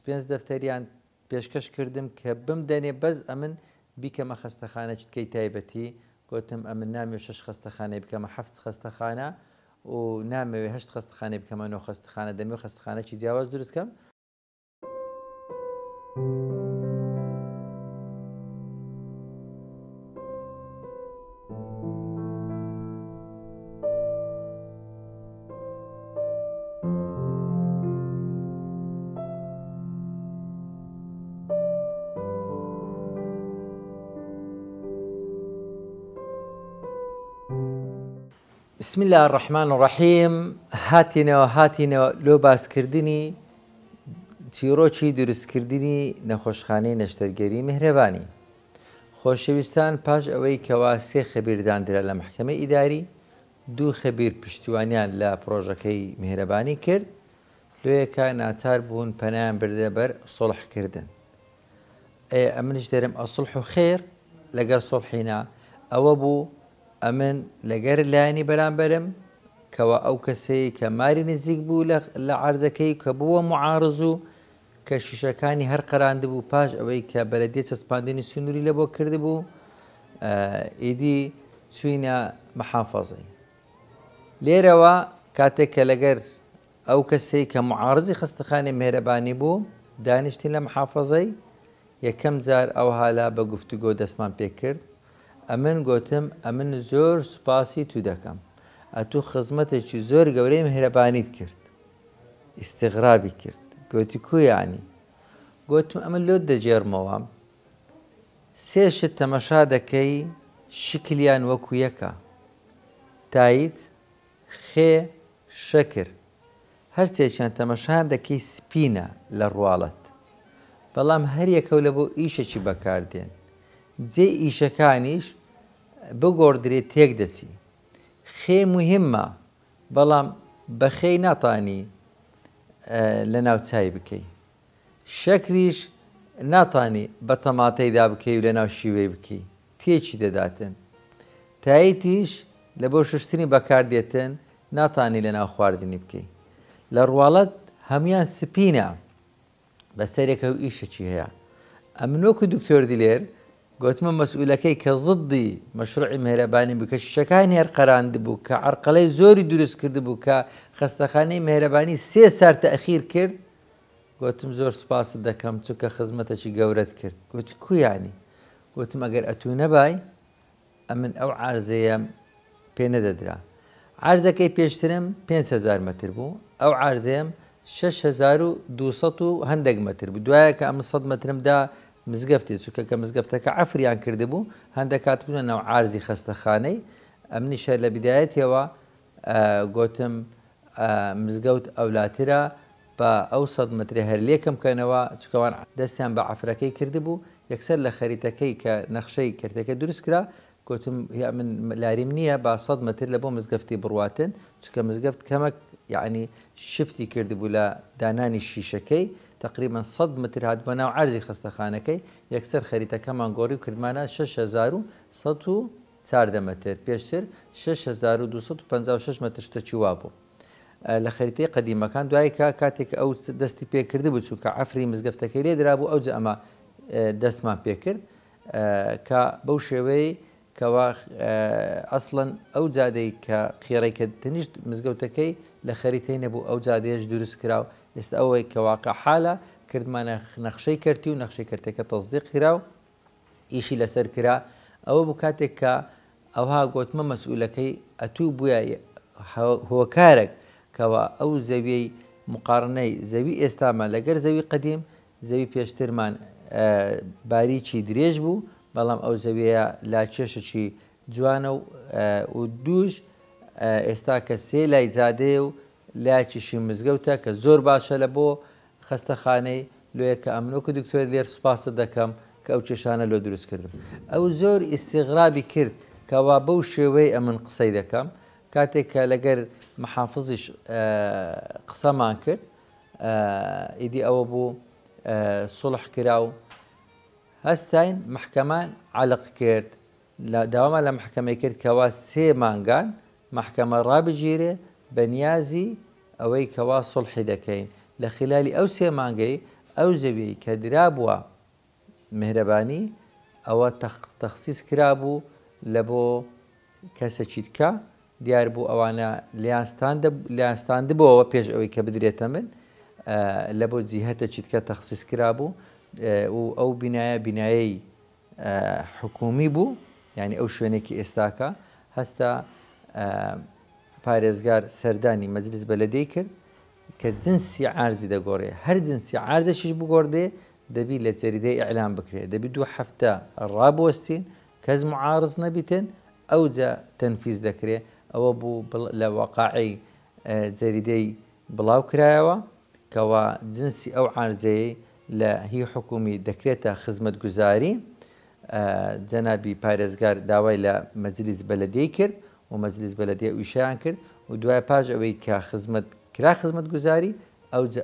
25 دەفتەریان پێشکەش کردم کە بمدەنێ بەس ئەمن بیکەمە خەستەخانە چتکەی تایبەتی گوتم ئەمن نامێ 6 خەستەخانەی بکەمە 7 خەستەخانە و نامەوێ 8 خەستەخانەی بکەمە 9 خەستەخانە دەمێ خەستەخانەی جیاواز دروستکەم. بسم الله الرحمن الرحیم هاتینەوە لۆ باسکردنی چیرۆکی دروستکردنی نەخۆشخانەی نەشتەرگەری میهرەبانی. خۆشەویستان، پاش ئەوەی کەوا 3 خەبیرداندرا لە محکەمەی ئیداری، 2 خەبیر پشتیوانیان لە پرۆژەکەی میهرەبانی کرد، لۆیەکە ناچار بوون پەنایان بردە بەر سڵحکردن. ئەمنش دەرم ئەسڵح و خێر لەگەر سڵحینا ئەوە بوو ئەمن لەگەر لایەنی بەرامبەرم کەوا ئەو کەسەی کە ماری نزیک بوو لە عەرزەکەی کە بووە معارض و کە شیشەکانی هەر قەراند بوو پاش ئەوەی کە بەلەدیە چەسپاندنی سنووری لە بۆ کرد بوو، ئیدی چوینە مەحافەزەی. لێرەوە کاتێک کە لەگەر ئەو کەسەی کە معارضی خەستەخانەی میهرەبانی بوو دانیشتین لە مەحافەزەی، یەکەم جار ئەو هالا بە گفتوگۆ دەستمان پێ کرد. ئەمن گوتم ئەمن زۆر سوپاسی تو دەکەم، ئەتوو خزمەتێکی زۆر گەورەی میهرەبانیت کرد. ئیستیغرابی کرد، گوتی کویانی؟ گوتم ئەمن لۆت دەجێڕمەوە 3 شت تەمەشا دەکەی شکلیان وەکو یەکە: تایید، خێ، شەکر. هەرچێکیان تەمەشان دەکەی سپینە لە ڕواڵەت، بەڵام هەر یەکەو لە بۆ ئیشێکی بەکاردێن. جێ ئیشەکانیش بگۆڕدرێت تێک دەچی. خێ مهمە، بەڵام بە خێی ناتانی لە ناو چای بکەی. شەکریش ناتانی بە تەماتەیدا بکەی و لە ناو شیوەی بکەی، تێکی دەداتن. تاییتیش لە بۆ ششتنی بەکاردێتن، ناتانی لە ناو خواردنی بکەی. لە ڕواڵەت هەمویان سپینە، بەسەرێکە و ئیشێکی هەیە. ئەمنۆکو دکتۆر دیلێر گوتمە مەسئولەکەی کە زدی مەشروعی میهرەبانی بوو کە شیشەکانی هەر قەراند بوو کە عەرقەڵەی زۆری دروست کرد بوو کە خەستەخانەی میهرەبانی 3 سار تەخیر کرد، گوتم زۆر سوپاست دەکەم چونکە خزمەتێکی گەورەت کرد. گوتی کویانی؟ گوتم ئەگەر ئەتوو نەبای ئەمن ئەو عەرزەیە پێ نەدەدرا. عەرزەکەی پێشترم 5,000 مەتر بوو، ئەو عەرزەیەم 6,200 و هەندێک مەتر بوو. دوایە کە ئەم 100 مەترمدا مزگەفتی چونکە کە مزگەفتەکە عەفریان کرده بوو، هەندێک کات بوونە ناو عارزی خەستەخانەی. ئەمنیشە لە بیدایەتەوە گوتم مزگەوت ئەولاترە بە ئەو 100 مەتری هەر لێکم کەنەوە، چکەوان دەستیان بە عەفرەکەی کرده بوو. یەکسەر لە خەریتەکەی کە نەخشەی کردەکە دروست کرا، گوتم من لاریم نییە بە 100 مەتر لە بۆ مزگەفتی بڕواتن، چکە مزگەفت کەمەک یعنی شفتی کرده بوو لە دانانی شیشەکەی. تقریبا 100 متر هاتبووە ناو عەرزی خەستەخانەکەی. یەکسەر خەریتەکەمان گۆڕی و کردمانە 6,140 مەتر، پێشتر 6,256 مەتر شتێکی وا بوو لە خەریتەی قەدیمەکان. دوای کاتێک ئەو دەستی پێ کرده بوو چونکە عەفری مزگەفتەکەی لێ درابوو، ئەوجا ئەمە دەستمان پێ کرد کە بەو شێوەیە کەوا ئەسڵەن ئەو جادەی کە قیڕەی کە تەنیشت مزگەوتەکەی لە خەریتەی نەبوو، ئەو جادەیەش دروست کراو. ئێستا ئەوەی کە واقع حالە کردمانە نەخشەی کردی و نەخشەی کردەکە تەصدیق کرا و ئیشی لەسەر کرا. ئەوە بوو کاتێک کە ئەوها گوتمە مەسئولەکەی ئەتوو بووە هۆکارێک کەەوە ئەو زەویەی مقارنەی زەوی ئێستامان لەگەر زەوی قەدیم، زەوی پێشترمان باریکی درێژ بوو، بەڵام ئەو زەویە لاکێشێکی جوانە و دووش ئێستا کە 3 لای جادەیە و لایەکیشی مزگەوتە کە زۆر باشە لە بۆ خەستەخانەی. لۆیە کە ئەمنۆکو دکتۆر لێر سوپاست دەکەم کە ئەو کێشانە لۆ دروست کردم. ئەو زۆر ئیستیغرابی کرد کەوا بەو شێوەی ئەمن قسەی دەکەم. کاتێک کە لەگەر مەحافزیش قسەمان کرد، ئیدی ئەوە بوو سڵح کرا و هەستاین محکەمان عەلق کرد. داوامان لە محکەمەی کرد کەوا 3 مانگان محکەمە ڕابگیرێ بەنیازی ئەوەی کەوا سڵحی دەکەین. لە خلالی ئەو 3 مانگەی ئەو زەویەی کە درابووە مهرەبانی ئەوە تەخسیس کرابوو لە بۆ کەسێکی تکە دیار بوو ئەوانە لیانستاندبەوە پێش ئەوەی کە بدرێتە من لە بۆ جیهەتە چیتکە تەخسیس کرابوو و ئەو بینایە حکومی بوو یعنی ئەو شوێنێکی ئێستاکە هەستا پارێزگار سەردانی مەجلیس بەلەدەی کرد کە جنسی عارضی دەگۆڕێ هەر جنسی عارضەشیش بگۆڕدێ دەبی لە جەریدەی ئیعلام بکرێت دەبی 2 هەفتە ڕابوەستین کەس معارض نەبیتن ئەوجا تەنفیز دەکرێت ئەوە بوو لە وەقاعی جەریدەی بڵاو کرایەوە کەوا جنسی ئەو عارضەیە لە هی حکومی دەکرێتە خزمەتگوزاری جەنابی پارێزگار داوای لە مەجلیس بەلەدەی کرد و مەجلیس بەلەدەی ئیشیان کرد و دوای پاش ئەوەی کە خزمەتگوزاری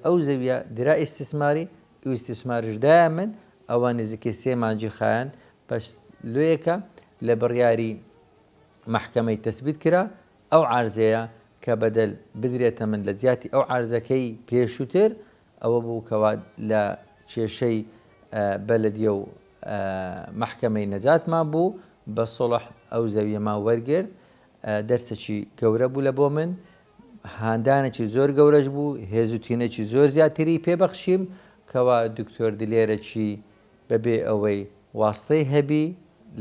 ئەو زەویە درا ئیستیسماری و ئیستیسماریشدایە من ئەوە نزیکەی 3 مانجی خایەن پەش لۆیەکە لە بڕیاری محکەمەی تەسبیت کرا ئەو عارزەیە کە بەدەل بدرێتە من لە جیاتی ئەو عارزەکەی پێشووتر ئەوە بوو کەوا لە کێشەی بەلەدیە و محکەمەی نەجاتمان بوو بە سڵح ئەو زەویەمان وەرگرت دەرسێکی گەورە بوو لە بۆ من هاندانێکی زۆر گەورەش بوو هێزوتینێکی زۆر زیاتری پێبەخشیم کەوا دکتۆر دلێرەکی بەبێ ئەوەی واستەی هەبی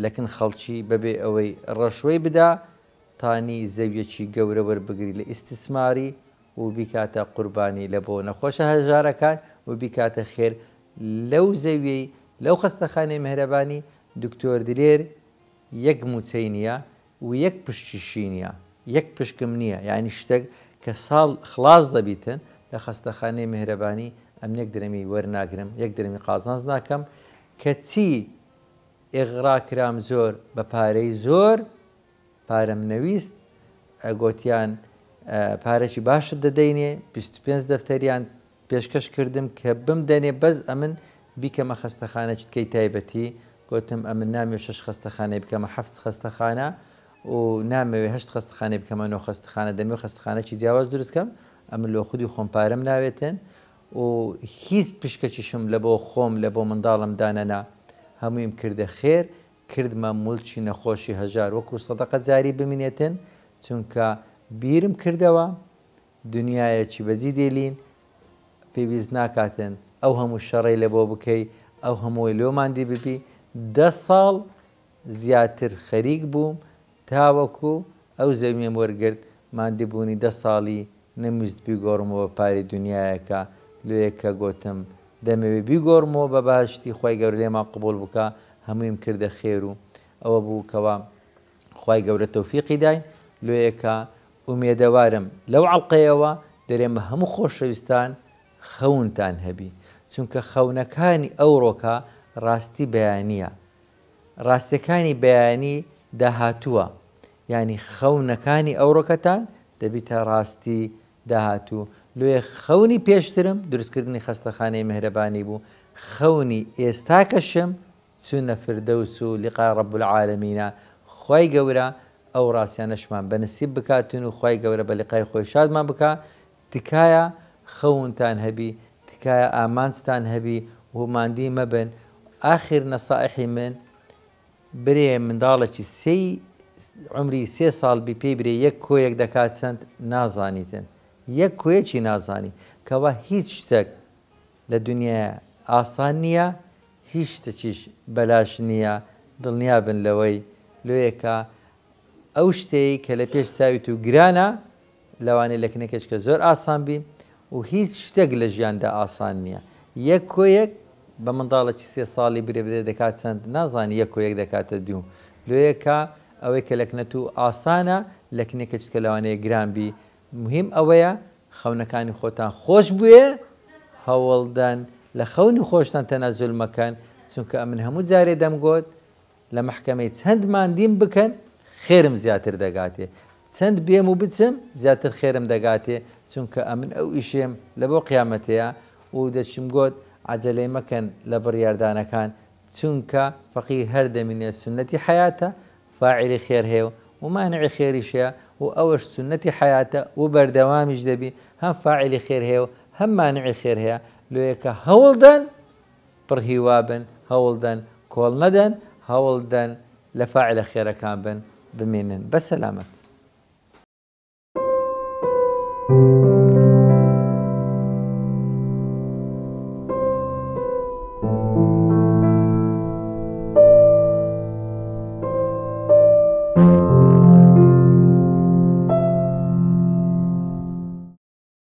لەکن خەڵکی بەبێ ئەوەی ڕەشوەی بدا تانی زەویەکی گەورە وەربگری لە ئیستیسماری و بیکاتە قوربانی لە بۆ نەخۆشە هەژارەکان و بیکاتە خێر لەو زەویەی لەو خەستەخانەی مهرەبانی دکتۆر دلێر یەک موچەی نییە و یەک پشتیشی نییە یەک پشکم نییە یعنی شتێک کە ساڵ خلاص دەبیتن لە خەستەخانەی مهرەبانی ئەم یەک درەمی وەرناگرم یەک درەمی قازانج ناکەم کە چی ئێغرا کرام زۆر بە پارەی زۆر پارەم نەویست گوتیان پارێکی باشت دەدەینێ 25 دەفتەریان پێشکەش کردم کە بمدەنێ بەس ئەمن بیکەمە خەستەخانە چتکەی تایبەتی گوتم ئەمن نامێ 6 خەستەخانەی بکەمە 7 خەستەخانە و نامەوێ 8 خەستەخانەی بکەمە 9 خەستەخانە دەمێ خەستەخانەی جیاواز دروستکەم ئەمن لۆ خودی خۆم پارەم ناوێتن و هیچ پشکەکیشم لە بۆ خۆم لە بۆ منداڵم دانەنا هەموویم کردە خێر کردمە مولکی نەخۆشی هەژار وەکو سەدەقە جاری بمینێتن چونکە بیرم کردەوە دنیایەکی بەجی دێلین پێویست ناکاتن ئەو هەموو شەڕی لە بۆ بکەی ئەو هەمووی لۆماندی ببی 10 ساڵ زیاتر خەریک بووم تاوەکو ئەو زەویم وەرگرت مادی بوونی 10 ساڵی نەمویست بیگۆڕمەوە پاری دنیایەکە لێکە گوتم دەمەوێت بیگۆڕمەوە بە باشتی خی گەورە لێمان قبول بکە هەموویم کردە خێر و ئەوە بوو کەوا خی گەورە تەوفیقی داین لێیەکە ئومێدەوارم لەو عەڵقەیەوە دەرێمە هەموو خۆشەویستان خەونتان هەبی چونکە خەونەکانی ئەوڕۆکە ڕاستی بەیانیە ڕاستیەکانی بەیانی داهاتووە ینی خەونەکانی ئەوڕۆکەتان دەبیتە ڕاستی داهاتوو لێ خەونی پێشترم دروستکردنی خەستەخانەی مهرەبانی بوو خەونی ئێستاکەشم چونە فردەوس و لیقای ڕەب العالەمینە خی گەورە ئەو ڕاستیانەشمان بەنسیب بکاتون و خی گەورە بە لیقای خۆی شادمان بکە تکایە خەونتان هەبی تکایە ئامانستان هەبی و ماندی مەبن ئاخر نەسائحی من برێ منداڵێکی عمری 3 ساڵ بی پێی برێ یەک کۆیەک دەکات چەند نازانیتن یەک کۆیەکی نازانی کەوا هیچ شتێک لە دنیا ئاسان نییە هیچ شتێکیش بەلاش نییە دڵنیابن لەوەی لێیەکە ئەو شتەی کە لە پێش چاویت و گرانە لەوانەیە لە کنێکێک کە زۆر ئاسان بی و هیچ شتێک لە ژیاندا ئاسان نییە یەک کۆیەک بە منداڵێکی 3 ساڵی برێ دەکات چەند نازانی یەک کۆیەک دەکاتە دوو لێیەکە ئەوەی کە لە کنەت و ئاسانە لە کنێکێک کە لەوانەیە گران بی مهم ئەوەیە خەونەکانی خۆتان خۆش بووێ هەوڵدان لە خەونی خۆشتان تەنازول مەکەن چونکە ئەمن هەموو جارێ دەمگوت لە محکەمەی چەند ماندیم بکەن خێرم زیاتر دەگاتێ چەند بێم و بچم زیاتر خێرم دەگاتێ چونکە ئەمن ئەو ئیشێم لە بۆ قیامەتەیە و دەچم گوت عەجەلەی مەکەن لە بڕیاردانەکان چونکە فەقیر هەر دەمینێ سنەتی حەیاتە فاعلی خێر هەیە و مانعی خێریشەیە و ئەوەش سنەتی حەیاتە و بەردەوامیش دەبی هەم فاعلی خێر هەیە و هەم مانعی خێر هەیە لۆیەکە هەوڵدەن پڕهیوا بن، هەوڵدەن کۆڵ نەدەن، هەوڵدەن لە فاعلە خێرەکان بن بمێنن. بەسەلامەت.